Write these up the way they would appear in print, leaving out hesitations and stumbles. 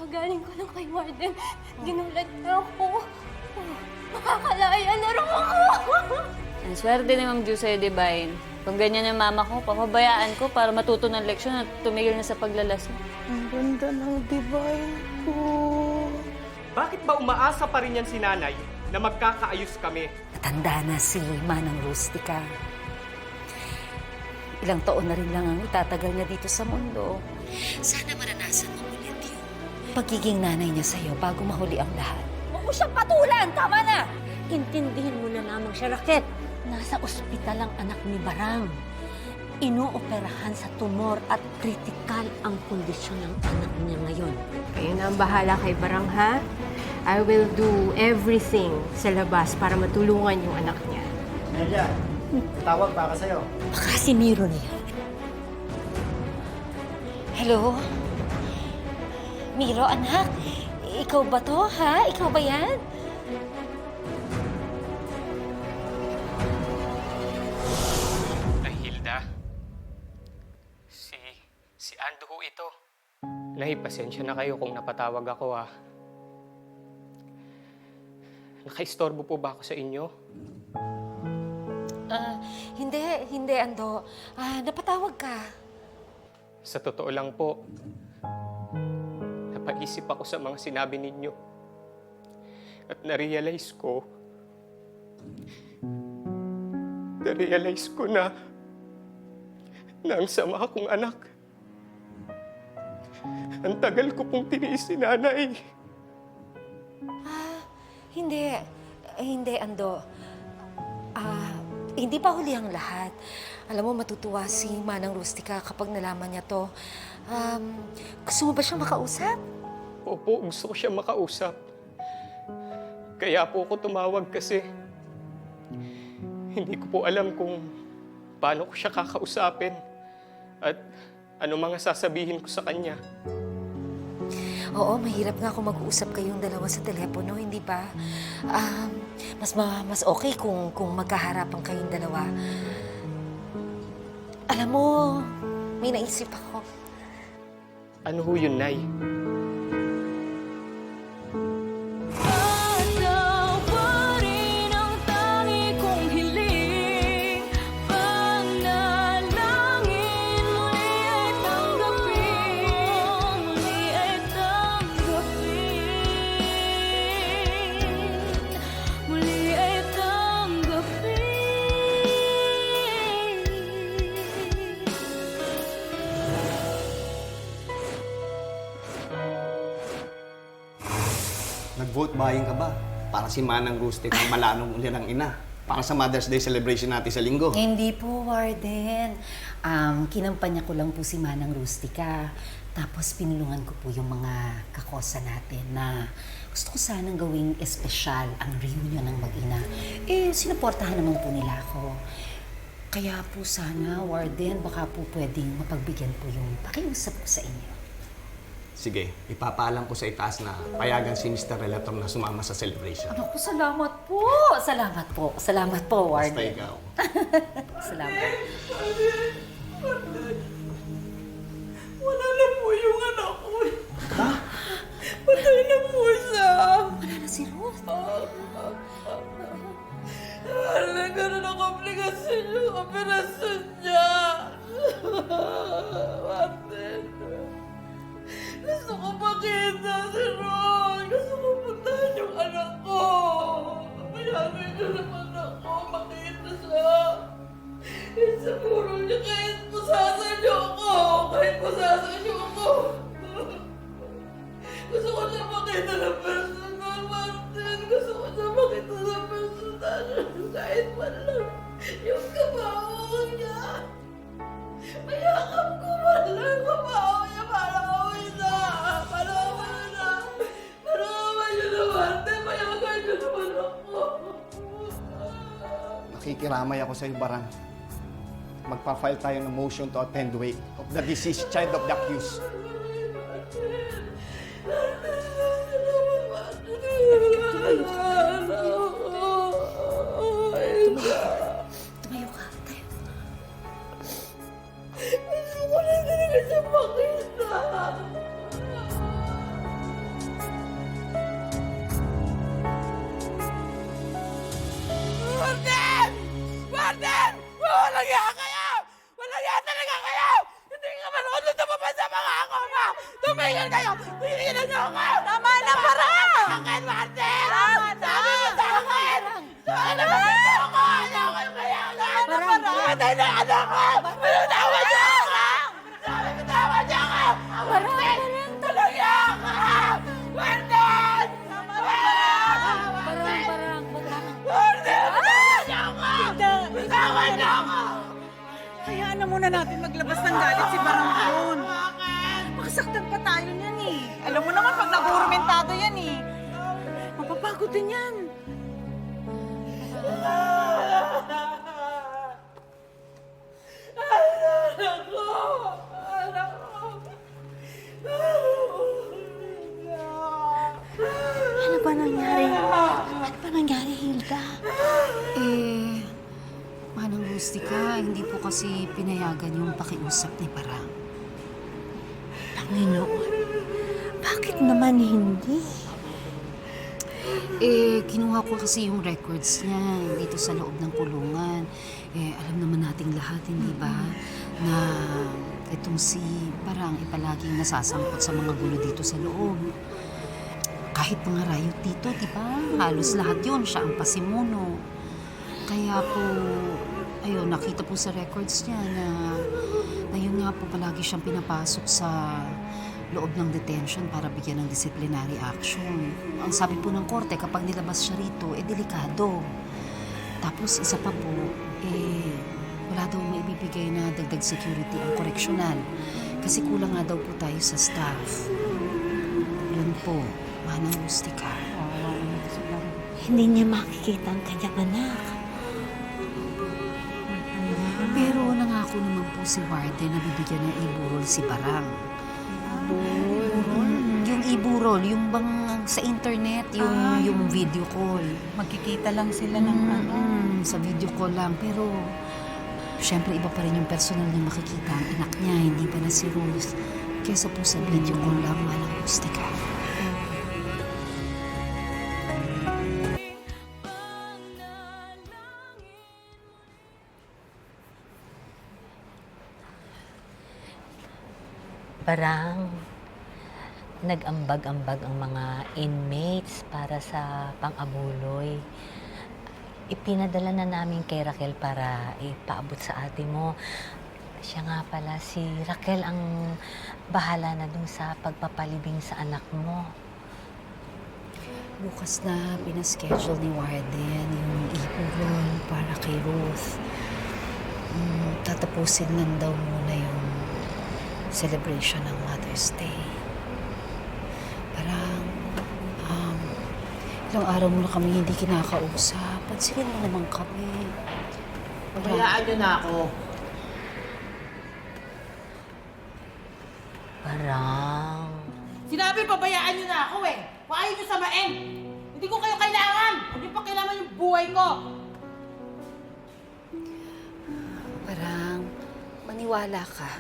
Kakagaling ko lang kay Warden. Ginulat na ako. Makakalaya na rin ako. Ang swerte ni Ma'am Ju sa'yo, Divine. Kung ganyan yung mama ko, papabayaan ko para matuto ng leksyon at tumigil na sa paglalasing. Ang ganda ng Divine ko. Bakit ba umaasa pa rin yan si nanay na magkakaayos kami? Matanda na si Manang Rustica. Ilang taon na rin lang ang itatagal niya dito sa mundo. Sana maranasan mo ulit yung pagiging nanay niya sa'yo bago mahuli ang lahat. Huwag mo siyang patulan! Tama na! Intindihin mo na lamang siya, Raket. Nasa ospital ang anak ni Barang. Inooperahan sa tumor at kritikal ang kondisyon ng anak niya ngayon. Kayo na ang bahala kay Barang, ha? I will do everything sa labas para matulungan yung anak niya. Nelia, tawag para sa'yo. Baka si Miro na yan. Hello? Miro, anak? Ikaw ba to, ha? Ikaw ba yan? Ay, Hilda. Si Ando ho ito. Nay, pasensya na kayo kung napatawag ako, ha. Nakaistorbo po ba ako sa inyo? Hindi, Ando. Napatawag ka. Sa totoo lang po, napaisip ako sa mga sinabi ninyo. At na-realize ko na ang sama akong anak. Ang tagal ko pong tiniis si nanay. Hindi, Ando. Hindi pa huli ang lahat. Alam mo, matutuwa si Manang Rustica kapag nalaman niya to. Gusto mo ba siyang makausap? Opo, gusto ko siya makausap. Kaya po ako tumawag kasi hindi ko po alam kung paano ko siya kakausapin at ano mga sasabihin ko sa kanya. Oo, mahirap nga kung mag-uusap kayong dalawa sa telepono, hindi ba? Mas okay kung magkaharapan kayong dalawa. Alam mo, may naisip ako. Ano ho yun, Nay? Nag-vote buying ka ba? Para si Manang Rustic ang malanong uli ng ina. Para sa Mother's Day celebration natin sa linggo. Hindi po, Warden. Kinampanya ko lang po si Manang Rustica. Tapos pinulungan ko po yung mga kakosa natin na gusto ko sanang gawing espesyal ang reunion ng mag-ina. Sinuportahan naman po nila ako. Kaya po sana, Warden, baka po pwedeng mapagbigyan po yung pakiusap ko sa inyo. Sige, ipapaalam ko sa itaas na payagan si Mr. Relator na sumama sa celebration. Naku, salamat po! Salamat po. Salamat po, Basta Warden. ikaw. Salamat. Wala na po yung anak ko. Ha? Patay na po siya. Wala na si Ruth. Nagkaroon ng komplikasyon yung operasyon niya. Martin. Gusto ko makita si Ron. Gusto ko puntahan yung anak ko. Mayamin niyo naman ako. Makita siya. Siguro niya kahit pusasan niyo ako. Kahit pusasan niyo ako. Gusto ko siya makita ng personal, Martin. Gusto ko siya makita ng personal. Kahit man lang yung kabaho niya. Mayakap ko man lang kabaho niya para away na. Para away na. Para away niyo na, Martin. Mayakan niyo naman ako. Nakikiramay ako sa iyo, Barang. Magpa-file tayo ng motion to attend wake of the deceased child of the accused. Tumayo ka. Tayo. Gusto ko na talaga siya makita. Tumigil kayo! Pigilan niyo ako! Tama na, parang! Akin, Martin! Tama na! Sabi mo sa akin! Ano ba ito ako? Ano ko yung kayanan? Parang! Patay na anak ko! Pinatawa niyo ako! Sabi mo, tawa niyo ako! Martin! Tulungan niyo ako! Martin! Tama na, parang! Martin! Bitawan niyo ako! Bitawan niyo ako! Hayaan na muna natin maglabas ng galit si Barangkon. Makasaktan pa tayo niyan eh. Alam mo naman pag nag-urmentado yan eh. Mapapagod din yan. Anak ko! Anak ko! Ano ba nangyari? Ano ba nangyari, Hilda? Manang Rustica, hindi po kasi pinayagan yung pakiusap ni Barang. Panginoon, bakit naman hindi? Kinuha ko kasi yung records niya dito sa loob ng kulungan. Alam naman nating lahat, hindi ba, na itong si Barang palaging nasasangkot sa mga gulo dito sa loob. Kahit mga riot dito, di ba? Halos lahat yun, siya ang pasimuno. Kaya po, ayun, nakita po sa records niya na yun nga po palagi siyang pinapasok sa loob ng detention para bigyan ng disciplinary action. Ang sabi po ng korte, kapag nilabas siya rito, delikado. Tapos isa pa po, wala daw may ibibigay na dagdag security ang koreksyonal. Kasi kulang nga daw po tayo sa staff. Yun po, Manang Rustica. Hindi niya makikita ang kanyang anak. Pero nangako naman po si Warden na bibigyan ng iburol si Barang. Yung iburol, yung bang sa internet, yung video call. Magkikita lang sila ng Sa video call lang. Pero, syempre iba pa rin yung personal na makikita ang anak niya, hindi pa na si Rose. Kesa po sa video call lang, Manang Rustica. Parang nag-ambag-ambag ang mga inmates para sa pang-abuloy. Ipinadala na namin kay Raquel para ipaabot sa ate mo. Siya nga pala, si Raquel ang bahala na dun sa pagpapalibing sa anak mo. Bukas na pinaschedule ni Warden yung iburol para kay Ruth. Tatapusin lang daw muna yung celebration ng Mother's Day. Parang, ilang araw mo na kami hindi kinakausap. Pansinin mo naman kami. Pabayaan niyo na ako. Parang... Sinabi, pabayaan niyo na ako eh. Kung ayaw niyo samain, hindi ko kayo kailangan. Hindi pa kailangan yung buhay ko. Parang, maniwala ka.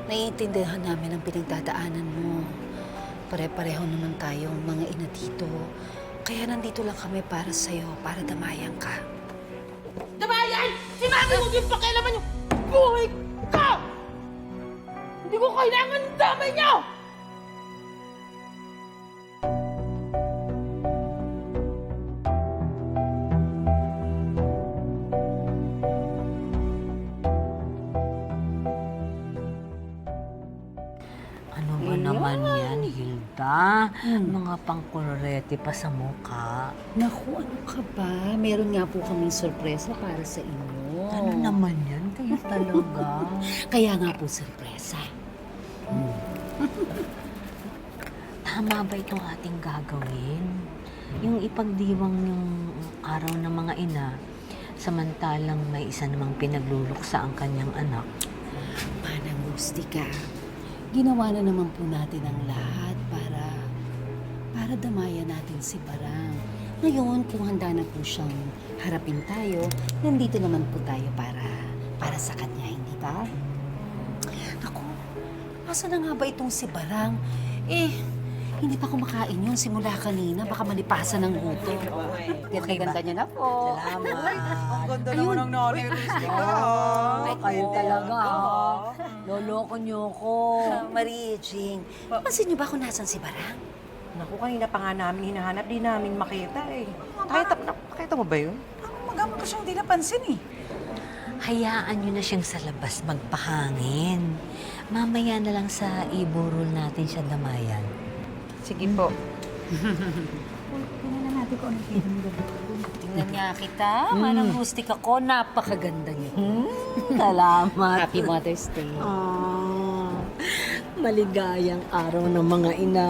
Naiintindihan namin ang pinagdadaanan mo. Pare-pareho naman tayong mga ina dito. Kaya nandito lang kami para sa'yo, para damayan ka. Damayan! Sinabi mo din pakialaman yung buhay ko! Hindi ko kailangan ng damay niyo! Ano ba naman yan, Hilda? Mga pangkolorete pa sa mukha. Naku, ano ka ba? Meron nga po kaming sorpresa para sa inyo. Ano naman yan? Kayo talaga. Kaya nga po sorpresa. Tama ba itong ating gagawin? Yung ipagdiwang yung araw ng mga ina, samantalang may isa namang pinagluluksa ang kanyang anak. Manang Rustica, ginawa na naman po natin ang lahat para damayan natin si Barang. Ngayon, kung handa na po siyang harapin tayo, nandito naman po tayo para sa kanya, hindi ba? Naku, asa na nga ba itong si Barang? Hindi pa kumakain yun simula kanina. Baka malipasan ng gutom. Ganda-ganda niya na po. Ang ganda naman ng nanay Rustica. Ay, kayo talaga, ha? Loloko niyo ko. Marie Jane, pansin niyo ba kung nasan si Barang? Naku, kanina pa nga namin hinahanap, di namin makita eh. Nakita mo ba yun? Magamit ko siyang di napansin eh. Hayaan niyo na siyang sa labas magpahangin. Mamaya na lang sa iburol natin siya damayan. Sige po. Tingnan nga kita, Manang Rustica ko. Napakaganda niyo. Salamat. Happy Mother's Day. Maligayang araw ng mga ina.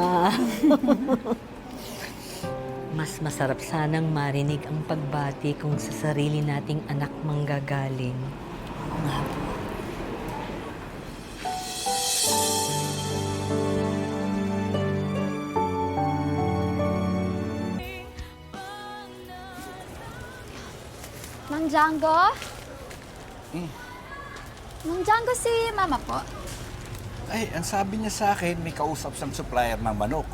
Mas masarap sanang marinig ang pagbati kung sa sarili nating anak manggagaling. Nga po. Mang Django? Mang Django si Mama po. Ay, ang sabi niya sa akin, may kausap siyang supplier ng manok.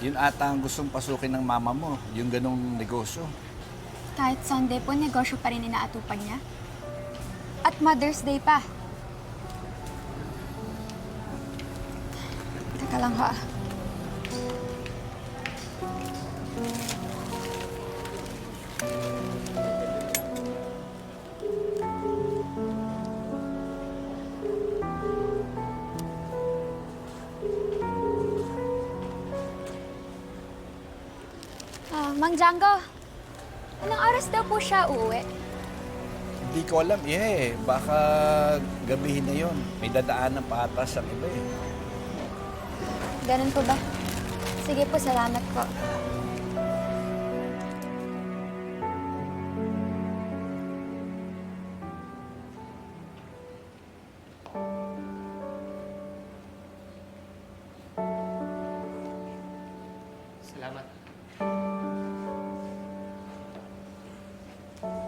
Yun ata ang gustong pasukin ng mama mo, yung ganong negosyo. Kahit Sunday po, negosyo pa rin inaatupan niya. At Mother's Day pa. Teka lang ha. Mang Django, anong oras daw po siya uuwi? Hindi ko alam, baka gabihin na yon. May dadaanan pa ata sa iba eh. Ganun po ba? Sige po, salamat po. Salamat.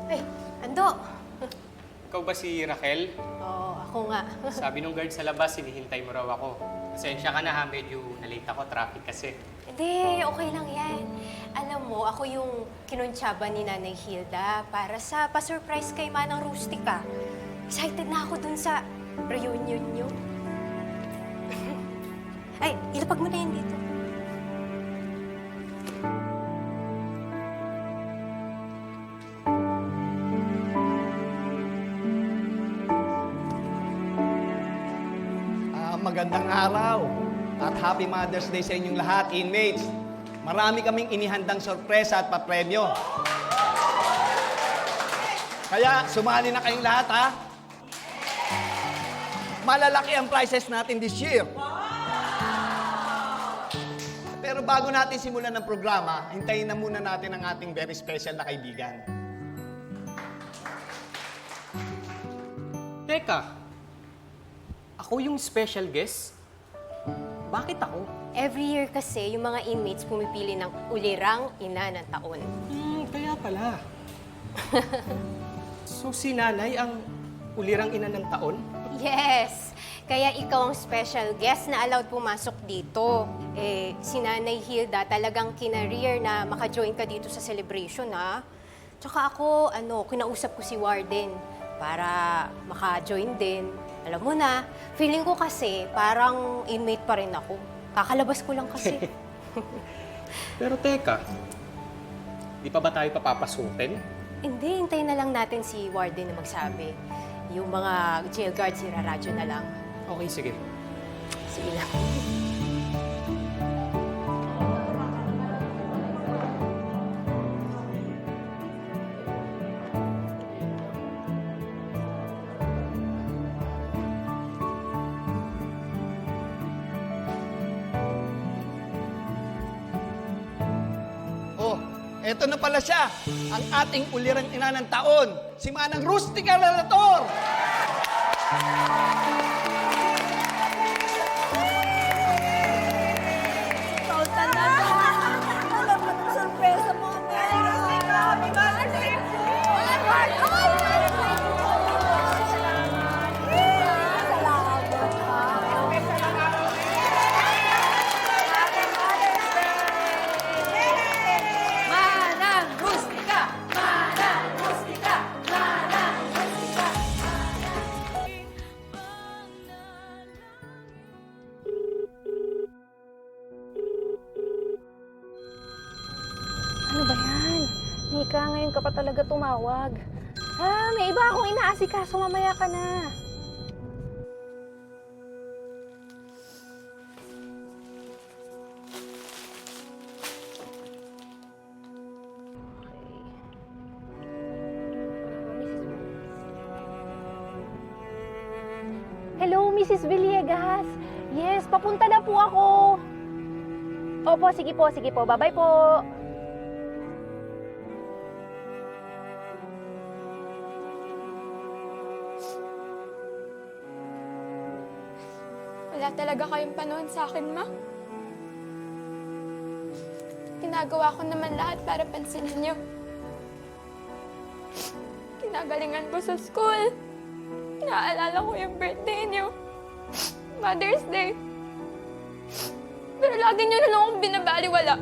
Ay, Ando! Ikaw ba si Raquel? Oo, ako nga. Sabi nung guard sa labas, hinihintay mo raw ako. Pasensya ka na ha, medyo nalate ako, traffic kasi. Hindi, okay lang yan. Alam mo, ako yung kinuntsaba ni Nanay Hilda para sa pa-surprise kay Manang Rustica. Excited na ako dun sa reunion niyo. Ay, ilapag mo na yan dito. Magandang araw at Happy Mother's Day sa inyong lahat, inmates. Marami kaming inihandang sorpresa at papremyo. Kaya sumali na kayong lahat, ha? Malalaki ang prizes natin this year. Pero bago natin simulan ng programa, hintayin na muna natin ang ating very special na kaibigan. Teka, ako yung special guest? Bakit ako? Every year kasi, yung mga inmates pumipili ng ulirang ina ng taon. Kaya pala. So si nanay ang ulirang ina ng taon? Yes! Kaya ikaw ang special guest na allowed pumasok dito. Eh, si Nanay Hilda talagang kinareer na maka-join ka dito sa celebration, ha? Tsaka ako, kinausap ko si Warden para maka-join din. Alam mo na, feeling ko kasi parang inmate pa rin ako. Kakalabas ko lang kasi. Pero teka, di pa ba tayo papapasukin? Hindi, hintayin na lang natin si Warden na magsabi. Yung mga jail guards, iraradyo na lang. Okay, sige. Sige lang. Oh, eto na pala siya, ang ating ulirang ina ng taon, si Manang Rustica Relator! Teka, ngayon ka pa talaga tumawag. May iba akong inaasikaso, mamaya ka na. Hello, Mrs. Villegas. Yes, papunta na po ako. Opo, sige po, sige po. Bye-bye po. Wala talaga kayong panahon sa akin, Ma. Ginagawa ko naman lahat para pansinin niyo. Kinagalingan ko sa school. Naaalala ko yung birthday niyo. Mother's Day. Pero lagi niyo na lang akong binabaliwala.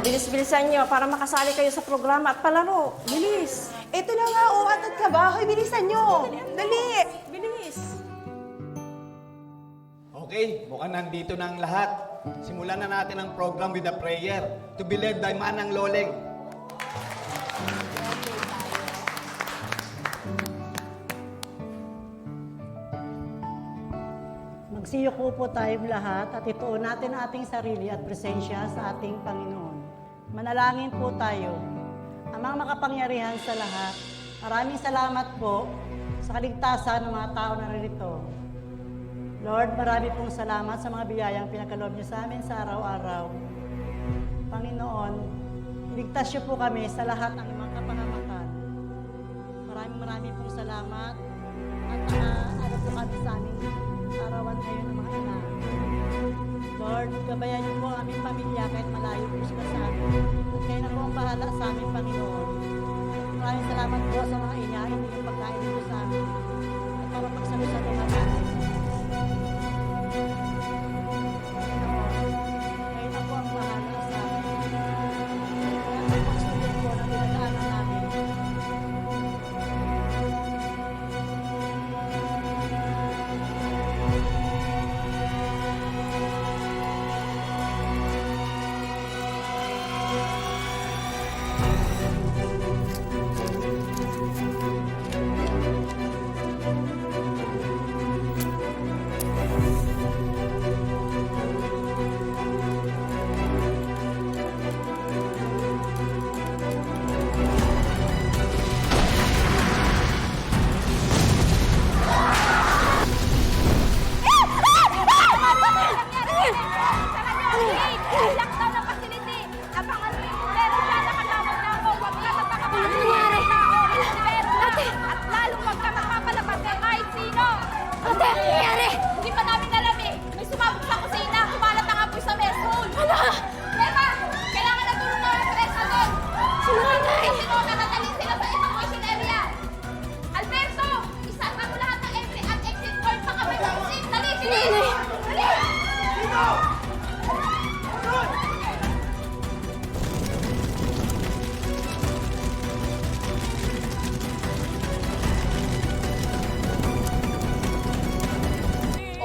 Bilis-bilisan nyo para makasali kayo sa programa at palaro. Bilis! Ito na nga, at kabahoy. Bilisan nyo! Dali! Bilis! Okay, mukhang nandito na ang lahat. Simulan na natin ang program with a prayer to be led by Manang Loleng. Magsiyuko po tayong lahat at ituon natin ang ating sarili at presensya sa ating Panginoon. Manalangin po tayo. Amang makapangyarihan sa lahat, maraming salamat po sa kaligtasan ng mga tao na ririto. Lord, marami pong salamat sa mga biyayang pinagkaloob niyo sa amin sa araw-araw. Panginoon, iligtas niyo po kami sa lahat ng mga kapahamakan. Maraming pong salamat at ano po kami sa aming arawan ngayon ng mga ina. Lord, gabayan niyo po ang aming pamilya kahit malayo po sila sa amin. At kayo na po ang bahala sa aming Panginoon. Maraming salamat po sa mga ina, hindi yung pagkain niyo sa amin. At para pagsalusalo naman. Kayo na po ang bahala sa amin. Kaya po pagsulit po ng dinadaanan namin.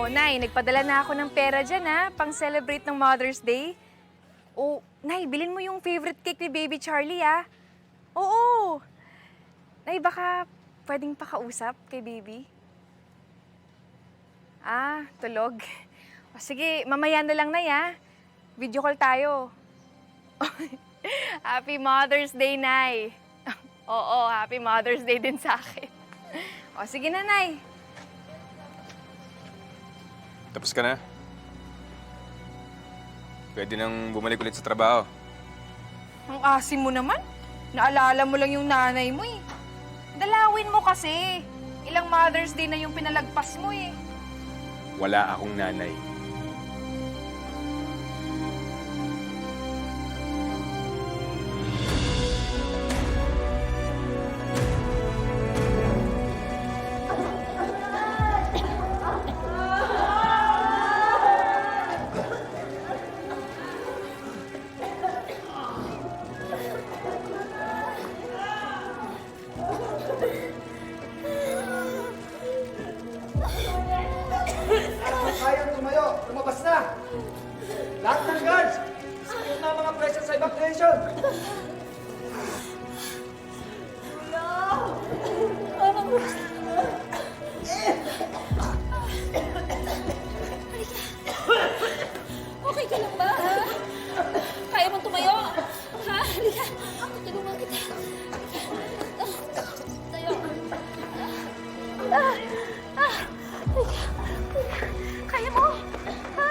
Nay, nagpadala na ako ng pera dyan, pang-celebrate ng Mother's Day. Oh, Nay, bilhin mo yung favorite cake ni Baby Charlie, Oo. Nay, baka pwedeng pakausap kay Baby? Tulog. O, sige, mamaya na lang, Nay, Video call tayo. Happy Mother's Day, Nay. Oo, Happy Mother's Day din sa akin. O, sige na, Nay. Tapos ka na? Pwede nang bumalik ulit sa trabaho. Ang asim mo naman. Naalala mo lang yung nanay mo eh. Dalawin mo kasi. Ilang Mother's Day na yung pinalagpas mo eh. Wala akong nanay. Attention! Okay ka lang ba, ha? Kaya mong tumayo? Ha? Halika. Tulungan kita. Tayo. Halika. Kaya mo? Ha?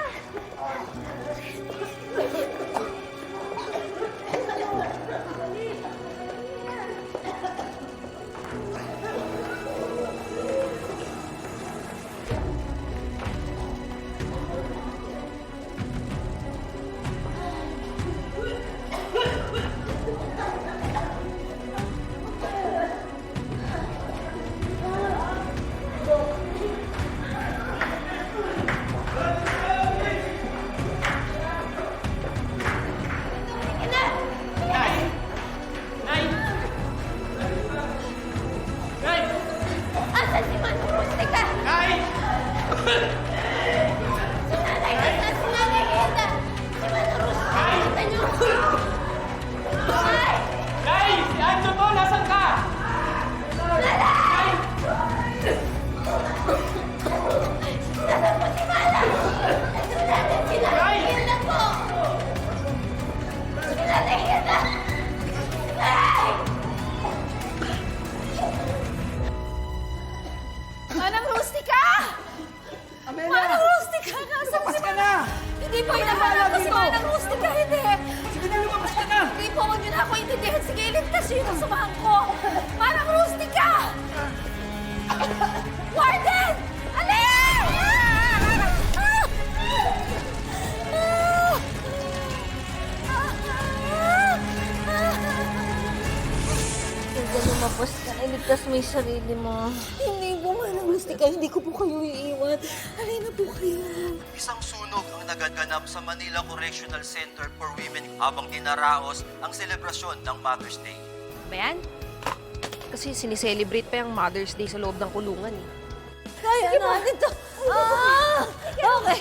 Asan si Manong Rustica? Nay! Si Nanay Hilda! Si Nanay Hilda! Si Manong Rustica! Kita niyo! Nay! Nay! Si Anjo to! Nasaan ka? Nanay! Nasaan po si Manang? Nandun natin si Nanay Hilda po! Si Nanay Hilda! Nay! Manang Rustica! Amelia! Manang Rustica! Nasaan Lumabas si ka Manang? na! Hindi po hinahanap ko si Manang Rustica, hindi! Sige na, lumabas ka na! Hindi po, huwag niyo na ako intindihan. Sige, iligtas niyo yung samahan ko. Manang Rustica! Warden! Alin! Hilda, lumabas ka na. Iligtas mo yung sarili mo. Hindi po, Manang Rustica. Hindi ko po kayo iiwan. Alin na po kayo. Isang sunog ang nagaganap sa Manila Correctional Center for Women habang dinaraos ang selebrasyon ng Mother's Day. Ba yan? Kasi siniselebrate pa yung Mother's Day sa loob ng kulungan eh. Kaya natin to. Okay.